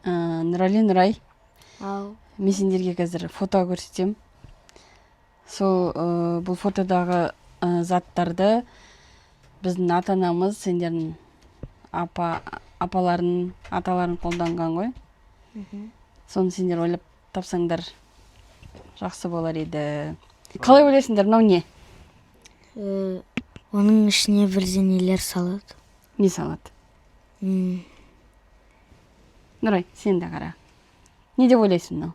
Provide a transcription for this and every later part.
Нұрали, Нұрай, Ау. мен сендерге қазір фото көрсетем. Сол бұл фотодағы заттарды біздің ата-анамыз сендердің апаларын, аталарын қолданған ғой. Соны сендер ойлап тапсаңдар жақсы болар еді. Қалай ойлайсыңдар, мынау не? Оның ішіне бірдеңелер салады. Не салады? Нұрай, сен де қара. Не деп ойлайсың мынау?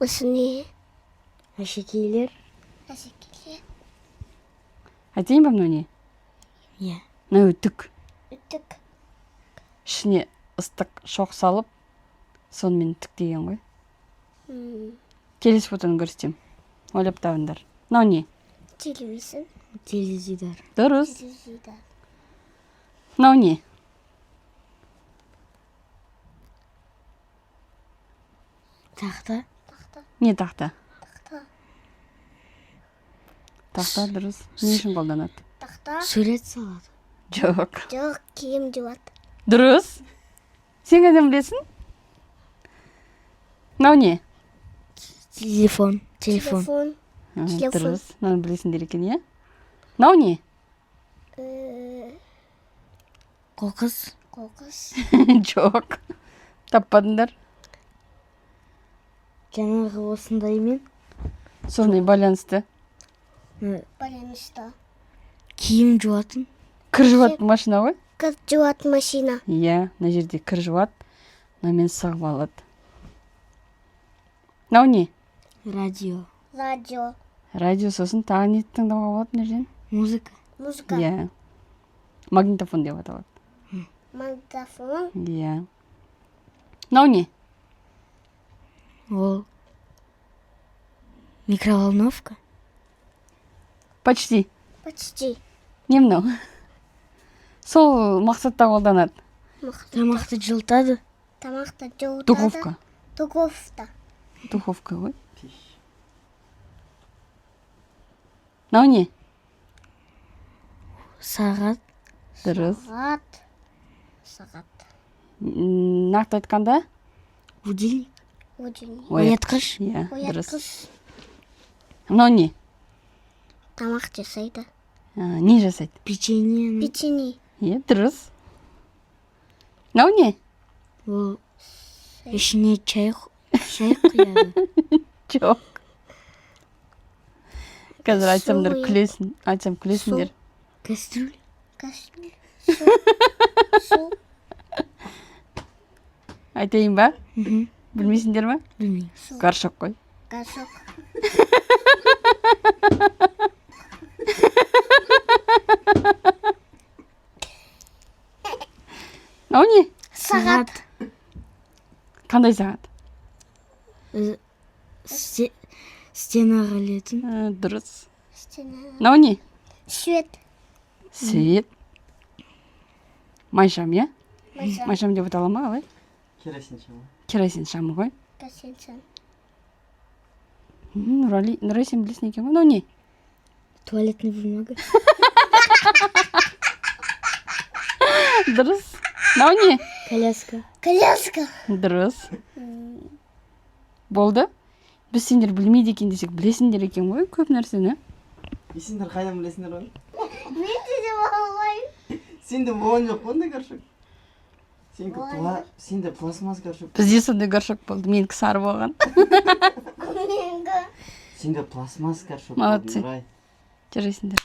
Осы не? Әшекейлер. Әшекейлер. Айтайын ба мынау не? Иә. Мынау үтік. Үтік. Ішіне ыстық шоқ салып, сонымен тіктеген ғой. Келесі фотоны көрсетем. Ойлап табыңдар. Мынау не? Телевизор. Теледидар. Дұрыс. Телевизор. Мынау не? Тақта. Не тақта? Тақта. Тақта дұрыс. Не үшін қолданады? Тақта. Сурет салады. Жоқ. Жоқ, киім жуады. Дұрыс. Сен қайдан білесің? Мынау не? Телефон. Телефон. Дұрыс. Мынаны білесіңдер екен, иә? Мынау не? Қоқыс. Қоқыс. Жоқ. Таппадыңдар. Жаңағы осындаймен Сонымен байланысты. Байланысты. Киім жуатын. Кір жуатын машина ғой? Кір жуатын машина. Иә, мына жерде кір жуады. Мынамен сығып алады. Мынау не? Радио. Радио. Радио, сосын тағы не тыңдауға болады мына жерден? Музыка. Музыка. Иә. Магнитофон деп аталады. Магнитофон. Иә. Мынау не? Ол микроволновка. Почти. Почти. Не мынау? Сол мақсатта қолданады. Тамақты жылытады. Тамақты жылытады. Духовка. Духовка ғой. Мынау не? Сағат. Дұрыс. Сағат. Нақты айтқанда? Будильник. Будильник. Оятқыш. Иә, дұрыс. Оятқыш. Мынау не? Тамақ жасайды. Не жасайды? Печенье. Печенье. Иә, дұрыс. Мынау не? Ол ішіне чай құяды. Жоқ. Қазір айтсамдар Су. күлесің. Айтсам күлесіңдер. Кастрюль. Кастрюль. Су. Айтайын ба? Білмейсіңдер ма? Білмеймін. Горшок қой. Горшок. Мынау не? Сағат. Қандай сағат? Стенаға ілетін. Дұрыс. Стена. Мынау не? Свет. Свет. Майшам, иә? Майшам. Майшам деп атала ма, қалай? Керосин шамы. Керосин шамы ғой. Керосин. Нұрай, сен білесің екен ба? Мынау не? Туалетный бумага. Дұрыс. Мынау не? Коляска. Коляска. Дұрыс. Болды. Біз сендер білмейді екен десек, білесіңдер екен ғой көп нәрсені. Сендер қайдан білесіңдер оны? Мен де болмаймын. Сенде болған жоқ қой ондай горшок. Сенде пластмасс горшок. Бізде сондай горшок болды. Менікі сары болған. Менгі. Сенде пластмасс горшок. Молодцы. Нұрай. Жарайсыңдар.